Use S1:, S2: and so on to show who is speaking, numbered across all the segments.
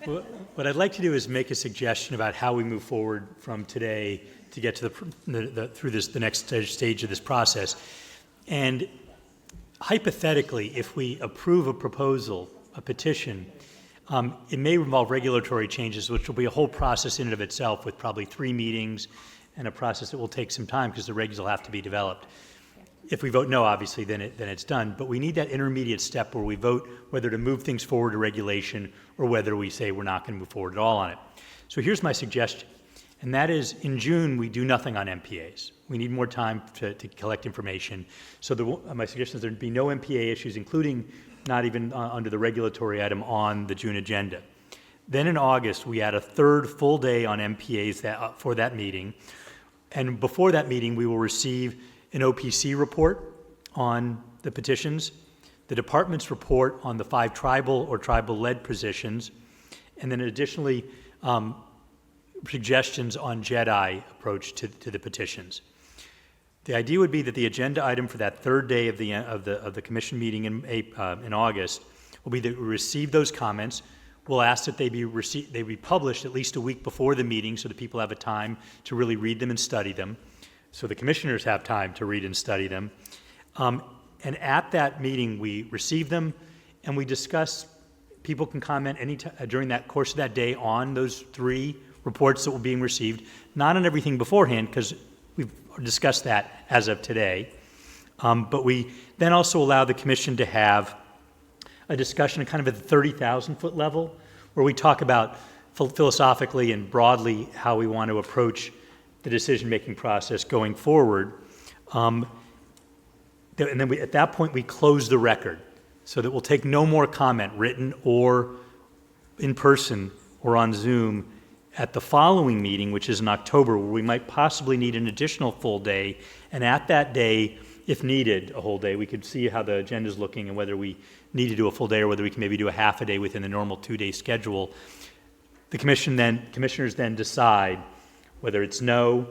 S1: What I'd like to do is make a suggestion about how we move forward from today to get to the next stage of this process. And hypothetically, if we approve a proposal, a petition, it may involve regulatory changes, which will be a whole process in and of itself with probably 3 meetings and a process that will take some time because the regs will have to be developed. If we vote no, obviously, then it's done. But we need that intermediate step where we vote whether to move things forward to regulation or whether we say we're not going to move forward at all on it. So here's my suggestion, and that is in June, we do nothing on MPAs. We need more time to collect information. So my suggestion is there'd be no MPA issues, including not even under the regulatory item on the June agenda. Then in August, we add a 3rd full day on MPAs for that meeting. And before that meeting, we will receive an OPC report on the petitions, the department's report on the 5 tribal or tribal-led positions, and then additionally suggestions on JEDI approach to the petitions. The idea would be that the agenda item for that 3rd day of the commission meeting in August will be that we receive those comments. We'll ask that they be published at least a week before the meeting so that people have a time to really read them and study them, so the commissioners have time to read and study them. And at that meeting, we receive them and we discuss. People can comment during that course of that day on those 3 reports that were being received, not on everything beforehand because we've discussed that as of today. But we then also allow the commission to have a discussion kind of at the 30,000-foot level where we talk about philosophically and broadly how we want to approach the decision-making process going forward. And then at that point, we close the record so that we'll take no more comment, written or in person or on Zoom, at the following meeting, which is in October, where we might possibly need an additional full day. And at that day, if needed, a whole day, we could see how the agenda is looking and whether we need to do a full day or whether we can maybe do a half a day within the normal 2-day schedule. The commissioners then decide whether it's no,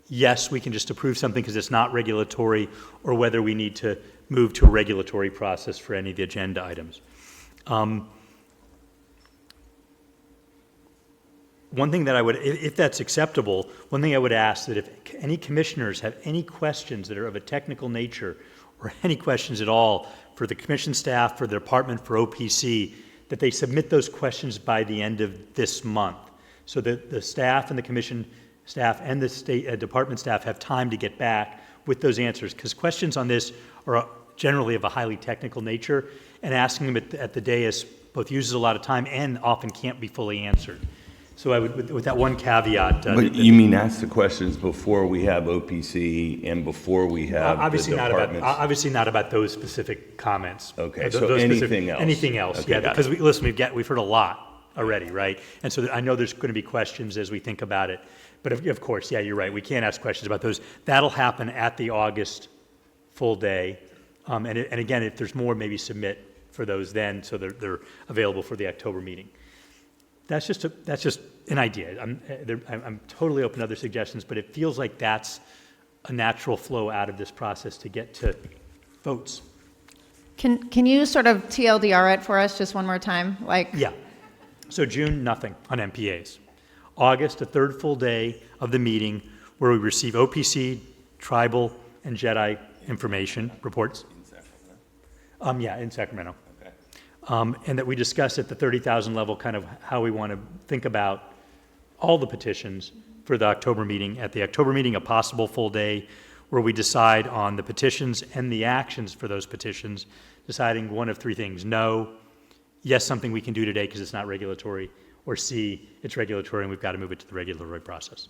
S1: yes, we can just approve something because it's not regulatory, or whether we need to move to a regulatory process for any of the agenda items. One thing that I would, if that's acceptable, one thing I would ask that if any commissioners have any questions that are of a technical nature or any questions at all for the commission staff, for the department, for OPC, that they submit those questions by the end of this month so that the staff and the commission staff and the state department staff have time to get back with those answers, because questions on this are generally of a highly technical nature, and asking them at the dais both uses a lot of time and often can't be fully answered. So I would, with that one caveat.
S2: But you mean ask the questions before we have OPC and before we have
S1: obviously
S2: the departments?
S1: Obviously not about those specific comments.
S2: Okay, so anything else?
S1: Anything else,
S2: okay,
S1: yeah. Because we've heard a lot already, right? And so I know there's going to be questions as we think about it. But of course, yeah, you're right. We can't ask questions about those. That'll happen at the August full day. And again, if there's more, maybe submit for those then so they're available for the October meeting. That's just an idea. I'm totally open to other suggestions, but it feels like that's a natural flow out of this process to get to votes.
S3: Can you sort of TLDR it for us just one more time?
S1: Yeah. So June, nothing on MPAs. August, a 3rd full day of the meeting where we receive OPC, tribal, and JEDI information reports.
S2: In Sacramento?
S1: Yeah, in Sacramento.
S2: Okay.
S1: And that we discuss at the 30,000 level kind of how we want to think about all the petitions for the October meeting. At the October meeting, a possible full day where we decide on the petitions and the actions for those petitions, deciding one of 3 things: no, yes, something we can do today because it's not regulatory, or C, it's regulatory and we've got to move it to the regulatory process.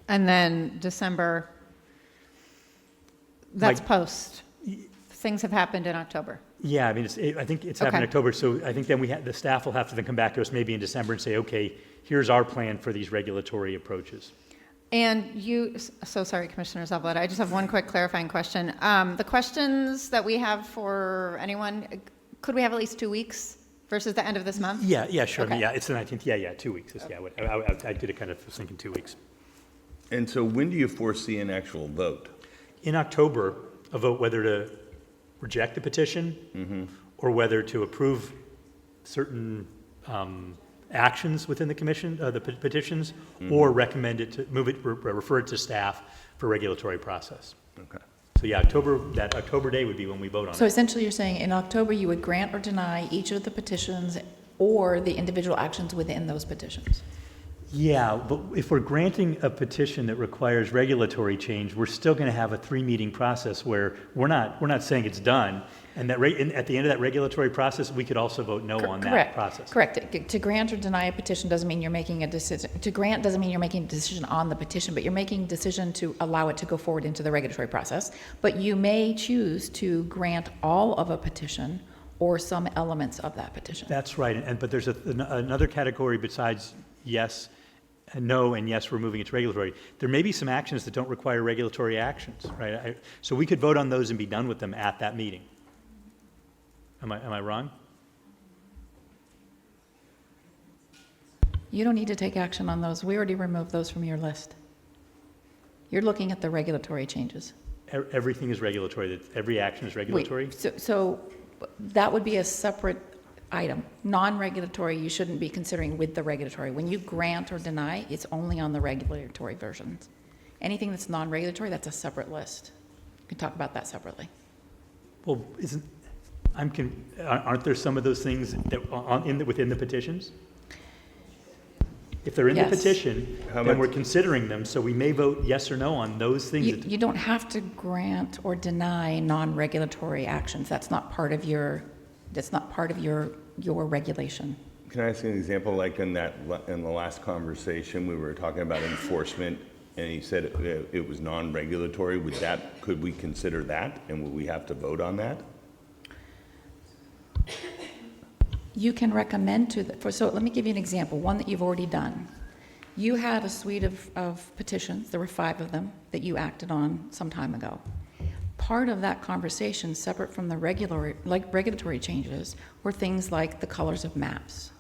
S3: And then December, that's post. Things have happened in October.
S1: Yeah, I mean, I think it's happened in
S3: Okay.
S1: October, so I think then the staff will have to then come back to us maybe in December and say, okay, here's our plan for these regulatory approaches.
S3: And so sorry, Commissioner Zavaleta, I just have one quick clarifying question. The questions that we have for anyone, could we have at least 2 weeks versus the end of this month?
S1: Yeah, sure.
S3: Okay.
S1: Yeah, it's the 19th. Yeah, 2 weeks. Yeah, I did it kind of thinking 2 weeks.
S2: And so when do you foresee an actual vote?
S1: In October, a vote whether to reject the petition or whether to approve certain actions within the commission, the petitions, or recommend it to, refer it to staff for regulatory process.
S2: Okay.
S1: So yeah, that October day would be when we vote on
S4: So
S1: it.
S4: essentially, you're saying in October, you would grant or deny each of the petitions or the individual actions within those petitions?
S1: Yeah, but if we're granting a petition that requires regulatory change, we're still going to have a 3-meeting process where we're not saying it's done, and that at the end of that regulatory process, we could also vote no on that
S4: Correct.
S1: process.
S4: Correct. To grant or deny a petition doesn't mean you're making a decision. To grant doesn't mean you're making a decision on the petition, but you're making a decision to allow it to go forward into the regulatory process. But you may choose to grant all of a petition or some elements of that petition.
S1: That's right, but there's another category besides yes and no and yes, we're moving it to regulatory. There may be some actions that don't require regulatory actions, right? So we could vote on those and be done with them at that meeting. Am I wrong?
S4: You don't need to take action on those. We already removed those from your list. You're looking at the regulatory changes.
S1: Everything is regulatory, every action is regulatory?
S4: Wait, so that would be a separate item. Non-regulatory, you shouldn't be considering with the regulatory. When you grant or deny, it's only on the regulatory versions. Anything that's non-regulatory, that's a separate list. We can talk about that separately.
S1: Well, aren't there some of those things that within the petitions? If they're in the
S4: Yes.
S1: petition,
S2: How
S1: then
S2: much-
S1: we're considering them, so we may vote yes or no on those things.
S4: You don't have to grant or deny non-regulatory actions. That's not part of your regulation.
S2: Can I ask you an example, like in the last conversation, we were talking about enforcement, and he said it was non-regulatory. Could we consider that, and would we have to vote on that?
S4: You can recommend so let me give you an example, one that you've already done. You had a suite of petitions, there were 5 of them, that you acted on some time ago. Part of that conversation, separate from the regulatory changes, were things like the colors of maps.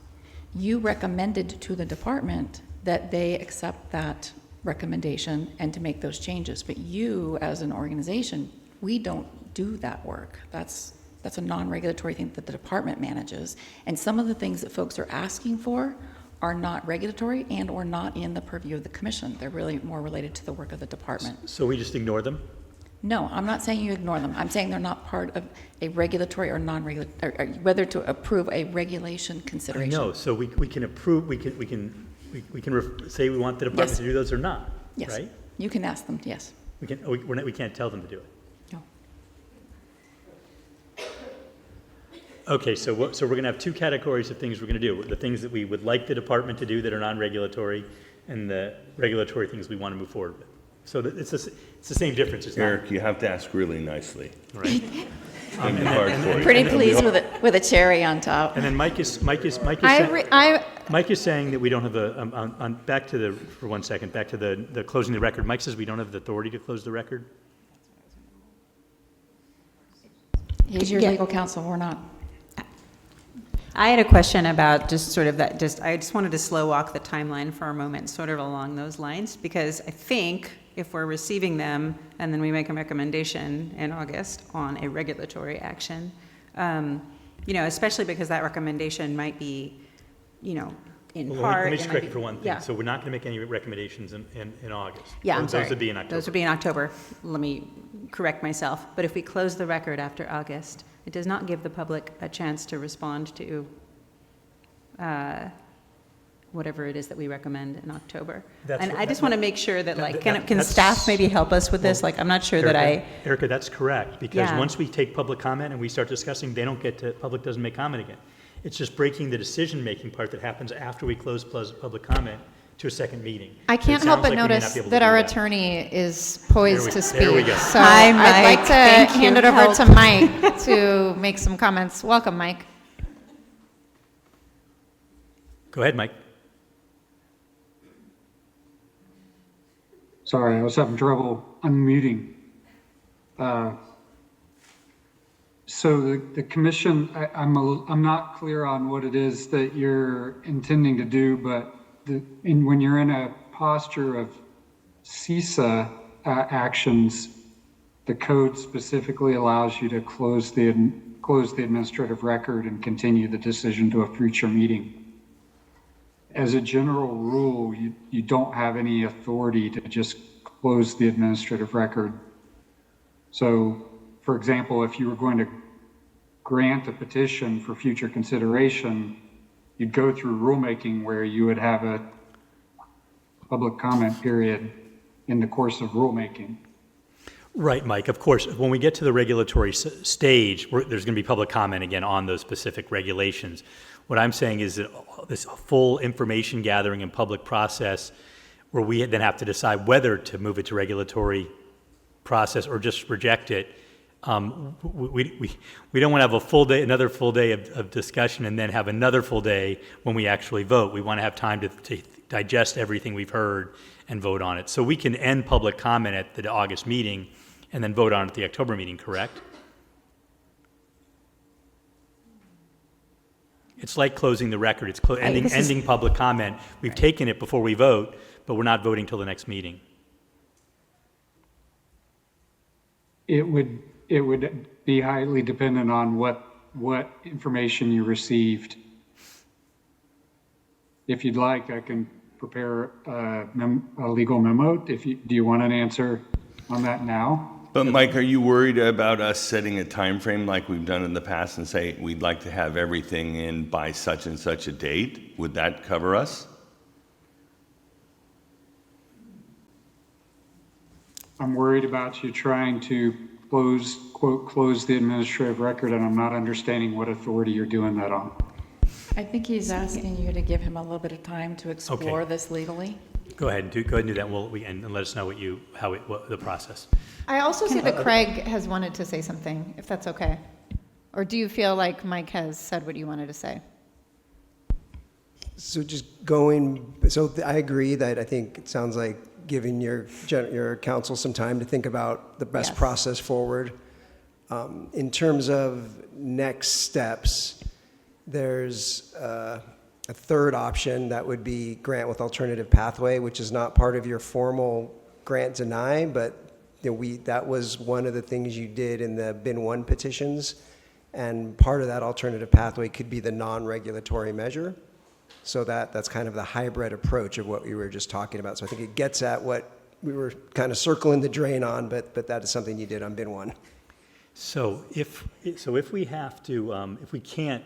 S4: You recommended to the department that they accept that recommendation and to make those changes, but you, as an organization, we don't do that work. That's a non-regulatory thing that the department manages. And some of the things that folks are asking for are not regulatory and or not in the purview of the commission. They're really more related to the work of the department.
S1: So we just ignore them?
S4: No, I'm not saying you ignore them. I'm saying they're not part of a regulatory or non-regulatory, or whether to approve a regulation consideration.
S1: No, so we can approve, we can say we want the department
S4: Yes.
S1: to do those or not,
S4: Yes,
S1: right?
S4: you can ask them, yes.
S1: We can't tell them to do it.
S4: No.
S1: Okay, so we're going to have 2 categories of things we're going to do. The things that we would like the department to do that are non-regulatory, and the regulatory things we want to move forward with. So it's the same difference. It's not,
S2: Eric, you have to ask really nicely.
S1: right?
S2: And hard for you.
S4: Pretty pleased with a cherry on top.
S1: And then Mike is saying that we don't have back to the closing the record. Mike says we don't have the authority to close the record.
S4: He's your
S5: Yeah.
S4: legal counsel, we're not.
S5: I had a question about just sort of that, I just wanted to slow walk the timeline for a moment, sort of along those lines, because I think if we're receiving them and then we make a recommendation in August on a regulatory action, especially because that recommendation might be, in
S1: Well,
S5: part.
S1: let me
S5: it
S1: just
S5: might
S1: correct
S5: be-
S1: you for one thing.
S5: Yeah.
S1: So we're not going to make any recommendations in August.
S5: Yeah, I'm
S1: Those
S5: sorry.
S1: would be in October.
S5: Those would be in October. Let me correct myself. But if we close the record after August, it does not give the public a chance to respond to whatever it is that we recommend in October.
S1: That's
S5: And
S1: what-
S5: I just want to make sure that, like, can
S1: that's-
S5: staff maybe help us with this? Like, I'm not sure that
S1: Erica, that's correct, because
S5: Yeah.
S1: once we take public comment and we start discussing, public doesn't make comment again. It's just breaking the decision-making part that happens after we close public comment to a second meeting.
S3: I
S1: It
S3: can't
S1: sounds
S3: help but
S1: like we may not
S3: notice
S1: be able to
S3: that
S1: do
S3: our attorney is poised to speak.
S1: There we go.
S3: So
S5: Hi,
S3: I'd like
S5: Mike.
S3: to
S5: Thank you.
S3: hand it over
S5: Help.
S3: to Mike to make some comments. Welcome, Mike.
S1: Go ahead, Mike.
S6: Sorry, I was having trouble unmuting. So the commission, I'm not clear on what it is that you're intending to do, but when you're in a posture of CISA actions, the code specifically allows you to close close the administrative record and continue the decision to a future meeting. As a general rule, you don't have any authority to just close the administrative record. So, for example, if you were going to grant a petition for future consideration, you'd go through rulemaking where you would have a public comment period in the course of rulemaking.
S1: Right, Mike. Of course, when we get to the regulatory stage, there's going to be public comment again on those specific regulations. What I'm saying is that this full information gathering and public process, where we then have to decide whether to move it to regulatory process or just reject it, we don't want to have a full day, another full day of discussion, and then have another full day when we actually vote. We want to have time to digest everything we've heard and vote on it. So we can end public comment at the August meeting and then vote on it at the October meeting, correct? It's like closing the record. It's ending public comment. We've taken it before we vote, but we're not voting till the next meeting.
S6: It would be highly dependent on what information you received. If you'd like, I can prepare a legal memo. Do you want an answer on that now?
S2: But Mike, are you worried about us setting a time frame like we've done in the past and say we'd like to have everything in by such and such a date? Would that cover us?
S6: I'm worried about you trying to close the administrative record, and I'm not understanding what authority you're doing that on.
S4: I think he's asking you to give him a little bit of time to explore this legally.
S1: Go ahead and do that, and let us know what the process.
S3: I also see that Craig has wanted to say something, if that's okay. Or do you feel like Mike has said what you wanted to say?
S7: So I agree that I think it sounds like giving your council some time to think about the best
S3: Yes.
S7: process forward. In terms of next steps, there's a third option that would be grant with alternative pathway, which is not part of your formal grant deny, but that was one of the things you did in the bin 1 petitions, and part of that alternative pathway could be the non-regulatory measure. So that's kind of the hybrid approach of what we were just talking about. So I think it gets at what we were kind of circling the drain on, but that is something you did on bin 1.
S1: So if we have to, if we can't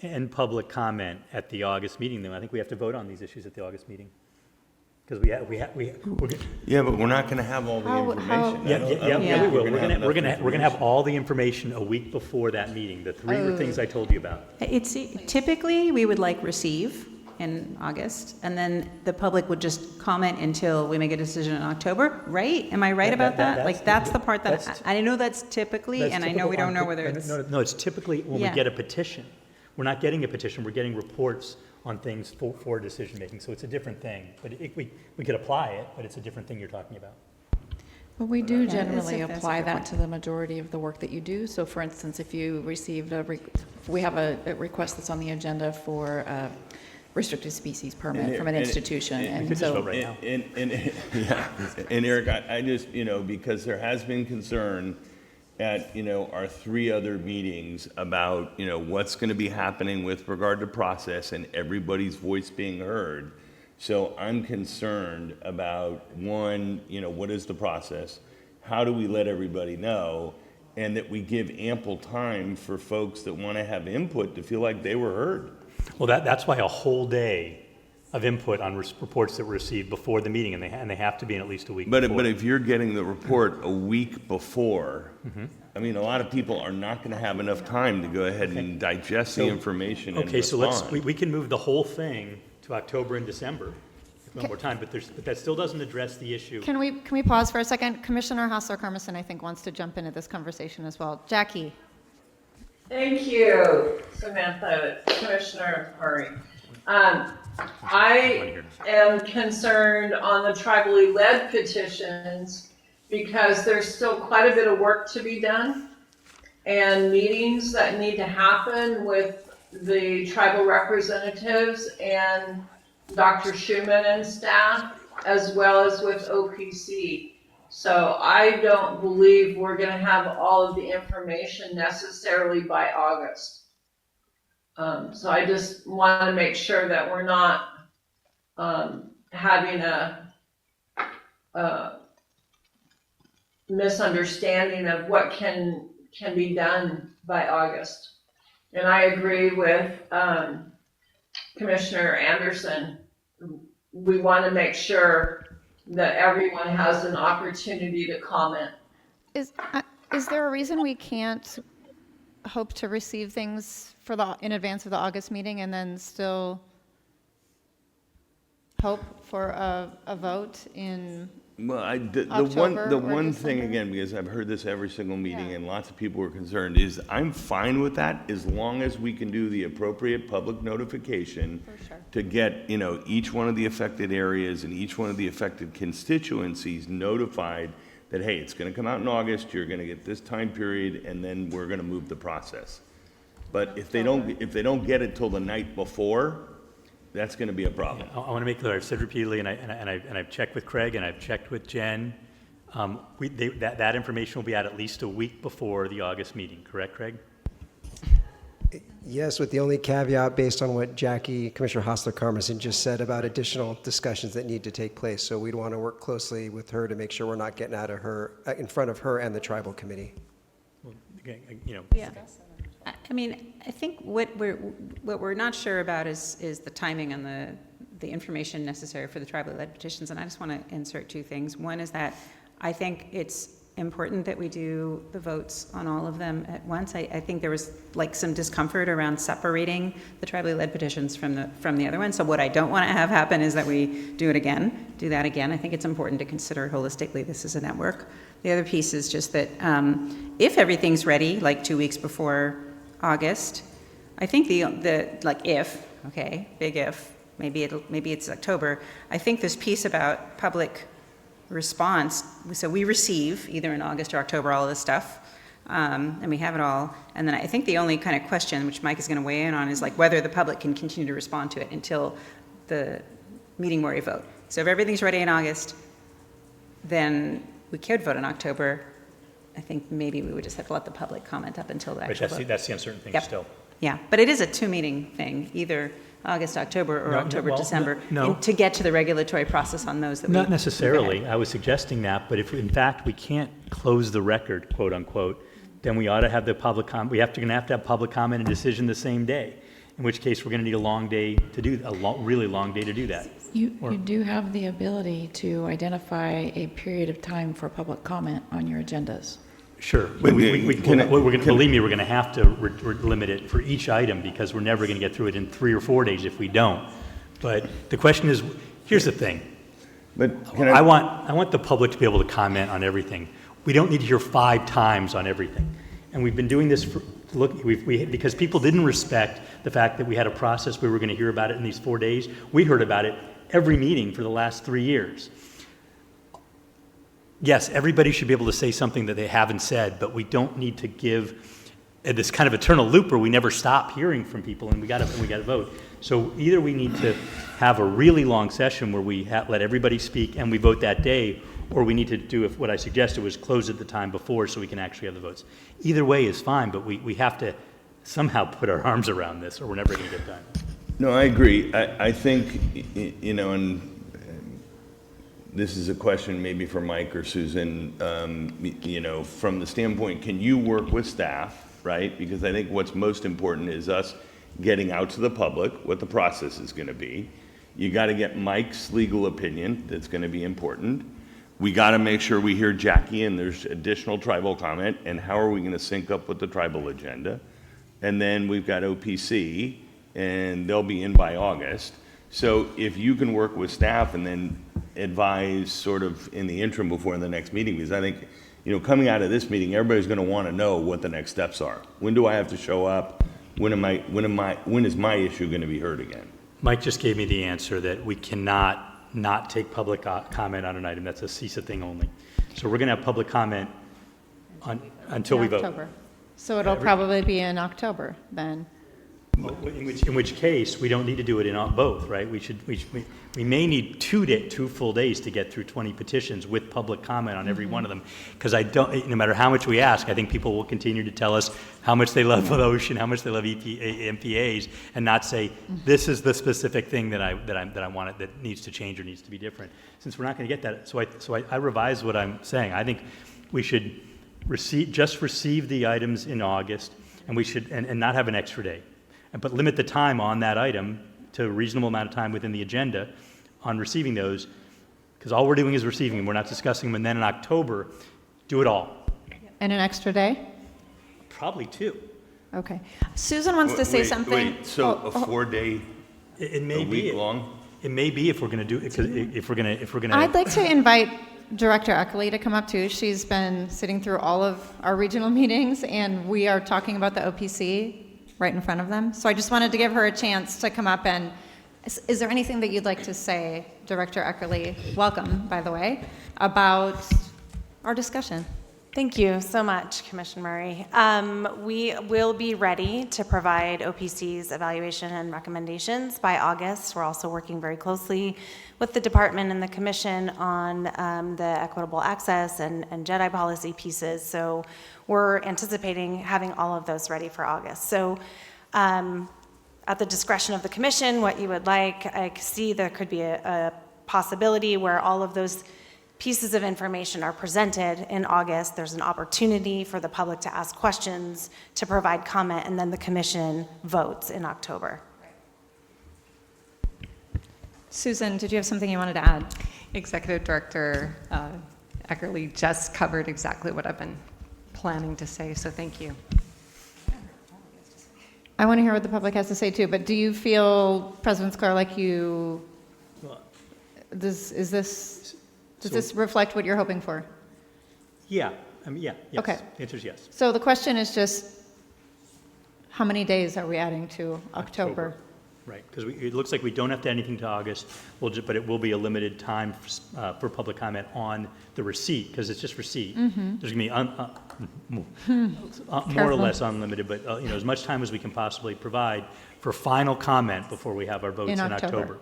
S1: end public comment at the August meeting, then I think we have to vote on these issues at the August meeting. Because
S2: Yeah, but we're not going to have all the information.
S1: we will. We're going to
S2: information.
S1: have all the information a week before that meeting, the three things I told you about.
S5: It's typically, we would like receive in August, and then the public would just comment until we make a decision in October, right? Am I right about that? Like, that's the part that, I know that's typically, and I know we don't know whether it's.
S1: No, it's typically when we
S5: Yeah.
S1: get a petition. We're not getting a petition, we're getting reports on things for decision-making, so it's a different thing. But we could apply it, but it's a different thing you're talking about.
S4: But we do
S5: Yeah,
S4: generally
S5: that's a
S4: apply
S5: good
S4: that
S5: point.
S4: to the majority of the work that you do. So for instance, if you received we have a request that's on the agenda for a restricted species permit from an institution.
S1: We
S4: And
S1: could just vote
S4: so,
S1: right now.
S2: Yeah, and Eric, I just, because there has been concern at, our 3 other meetings about, what's going to be happening with regard to process and everybody's voice being heard. So I'm concerned about, one, what is the process? How do we let everybody know? And that we give ample time for folks that want to have input to feel like they were heard.
S1: Well, that's why a whole day of input on reports that were received before the meeting, and they have to be in at least a week before.
S2: But if you're getting the report a week before, I mean, a lot of people are not going to have enough time to go ahead and digest the information and
S1: Okay, so
S2: respond.
S1: we can move the whole thing to October and December, if we have more time, but that still doesn't address the issue.
S3: Can we pause for a second? Commissioner Hassler-Carmison, I think, wants to jump into this conversation as well. Jackie?
S8: Thank you, Samantha, Commissioner Murray. I am concerned on the tribally led petitions because there's still quite a bit of work to be done and meetings that need to happen with the tribal representatives and Dr. Schumann and staff, as well as with OPC. So I don't believe we're gonna have all of the information necessarily by August. So I just want to make sure that we're not having a misunderstanding of what can be done by August. And I agree with Commissioner Anderson. We want to make sure that everyone has an opportunity to comment.
S3: Is there a reason we can't hope to receive things in advance of the August meeting and then still hope for a vote in?
S2: Well, the
S3: October
S2: one
S3: or
S2: thing,
S3: December?
S2: again, because I've heard this every single meeting
S3: Yeah.
S2: and lots of people were concerned, is I'm fine with that as long as we can do the appropriate public notification
S3: For sure.
S2: to get, each one of the affected areas and each one of the affected constituencies notified that, hey, it's gonna come out in August, you're gonna get this time period, and then we're gonna move the process. But if they don't get it till the night before, that's gonna be a problem.
S1: I want to make clear, I've said repeatedly, and I've checked with Craig, and I've checked with Jen, that information will be out at least a week before the August meeting, correct, Craig?
S7: Yes, with the only caveat based on what Commissioner Hostler-Carmison just said about additional discussions that need to take place. So we'd want to work closely with her to make sure we're not getting in front of her and the tribal committee.
S1: Well,
S5: Yeah. I mean, I think what we're not sure about is the timing on the information necessary for the tribally led petitions, and I just want to insert two things. One is that I think it's important that we do the votes on all of them at once. I think there was like some discomfort around separating the tribally led petitions from the other ones. So what I don't want to have happen is that we do that again. I think it's important to consider holistically this is a network. The other piece is just that if everything's ready, like 2 weeks before August, I think big if, maybe it's October. I think this piece about public response, so we receive either in August or October all of this stuff, and we have it all. And then I think the only kind of question, which Mike is going to weigh in on, is like whether the public can continue to respond to it until the meeting where we vote. So if everything's ready in August, then we could vote in October. I think maybe we would just have to let the public comment up until the
S1: Right,
S5: actual vote.
S1: that's the uncertain thing
S5: Yep.
S1: still.
S5: Yeah, but it is a two-meeting thing, either August, October, or
S1: No,
S5: October,
S1: well,
S5: December,
S1: no.
S5: to get to the regulatory process on those that we.
S1: Not necessarily. I was suggesting that, but if in fact we can't close the record, quote unquote, then we ought to have the public gonna have to have public comment and decision the same day. In which case, we're gonna need a long day to do, really long day to do that.
S4: You do have the ability to identify a period of time for public comment on your agendas.
S1: Sure.
S2: But
S1: Believe me, we're gonna have to limit it for each item because we're never gonna get through it in 3 or 4 days if we don't. But the question is, here's the thing.
S2: But
S1: I want the public to be able to comment on everything. We don't need to hear 5 times on everything. And we've been doing this because people didn't respect the fact that we had a process we were going to hear about it in these 4 days. We heard about it every meeting for the last 3 years. Yes, everybody should be able to say something that they haven't said, but we don't need to give this kind of eternal loop where we never stop hearing from people and we got to vote. So either we need to have a really long session where we let everybody speak and we vote that day, or we need to do what I suggested was close it the time before so we can actually have the votes. Either way is fine, but we have to somehow put our arms around this or we're never going to get done.
S2: No, I agree. I think, and this is a question maybe for Mike or Susan, from the standpoint, can you work with staff, right? Because I think what's most important is us getting out to the public what the process is going to be. You got to get Mike's legal opinion. That's going to be important. We got to make sure we hear Jackie and there's additional tribal comment, and how are we going to sync up with the tribal agenda? And then we've got OPC, and they'll be in by August. So if you can work with staff and then advise sort of in the interim before the next meeting, because I think, coming out of this meeting, everybody's going to want to know what the next steps are. When do I have to show up? When is my issue going to be heard again?
S1: Mike just gave me the answer that we cannot not take public comment on an item. That's a CISA thing only. So we're going to have public comment until we vote.
S3: October. So it'll probably be in October then.
S1: In which case, we don't need to do it in both, right? We may need 2 full days to get through 20 petitions with public comment on every one of them. Because no matter how much we ask, I think people will continue to tell us how much they love the ocean, how much they love MPAs, and not say, this is the specific thing that I want that needs to change or needs to be different. Since we're not going to get that, so I revised what I'm saying. I think we should receive the items in August, and we should, and not have an extra day. But limit the time on that item to a reasonable amount of time within the agenda on receiving those, because all we're doing is receiving them. We're not discussing them. And then in October, do it all.
S3: And an extra day?
S1: Probably 2.
S3: Okay. Susan wants to say
S2: Wait,
S3: something.
S2: Wait, so
S3: Oh,
S2: a 4-day,
S1: It
S2: a
S1: may be.
S2: week long?
S1: It may be if we're going to do it, if we're going to.
S3: I'd like to invite Director Eckley to come up too. She's been sitting through all of our regional meetings, and we are talking about the OPC right in front of them. So I just wanted to give her a chance to come up and, is there anything that you'd like to say, Director Eckerly, welcome, by the way, about our discussion?
S9: Thank you so much, Commissioner Murray. We will be ready to provide OPC's evaluation and recommendations by August. We're also working very closely with the department and the commission on the equitable access and JEDI policy pieces. So we're anticipating having all of those ready for August. So at the discretion of the commission, what you would like, I see there could be a possibility where all of those pieces of information are presented in August. There's an opportunity for the public to ask questions, to provide comment, and then the commission votes in October.
S3: Susan, did you have something you wanted to add?
S10: Executive Director Eckerly just covered exactly what I've been planning to say, so thank you.
S3: I want to hear what the public has to say too, but do you feel, President Sklar, like does this reflect what you're hoping for?
S1: Yeah, yes.
S3: Okay.
S1: The answer is yes.
S3: So the question is just, how many days are we adding to October?
S1: Right, because it looks like we don't have to add anything to August, but it will be a limited time for public comment on the receipt, because it's just receipt. There's going to be more or less unlimited, but as much time as we can possibly provide for final comment before we have our votes in October.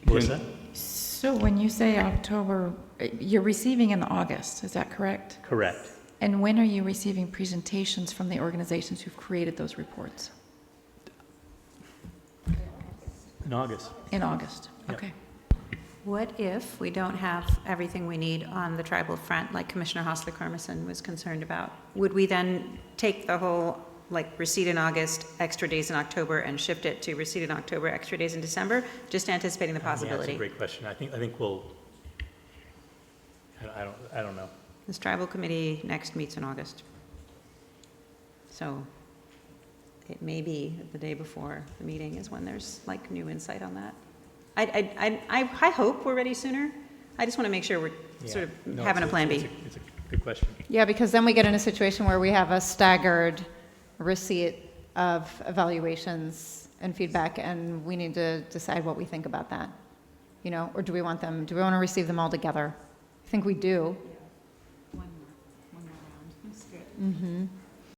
S1: Melissa?
S4: So when you say October, you're receiving in August, is that correct?
S1: Correct.
S4: And when are you receiving presentations from the organizations who've created those reports?
S1: In August.
S4: In August,
S1: Yep.
S4: okay.
S5: What if we don't have everything we need on the tribal front, like Commissioner Hostler-Carmison was concerned about? Would we then take the whole, receipt in August, extra days in October, and shift it to receipt in October, extra days in December? Just anticipating the
S1: Yeah, that's
S5: possibility.
S1: a great question. I think we'll, I don't know.
S5: This tribal committee next meets in August. So it may be the day before the meeting is when there's new insight on that. I hope we're ready sooner. I just want to make sure we're sort of
S1: No,
S5: having a plan B.
S1: It's a good question.
S3: Yeah, because then we get in a situation where we have a staggered receipt of evaluations and feedback, and we need to decide what we think about that. Or do we want to receive them all together? I think we do.
S5: One more round. That's good.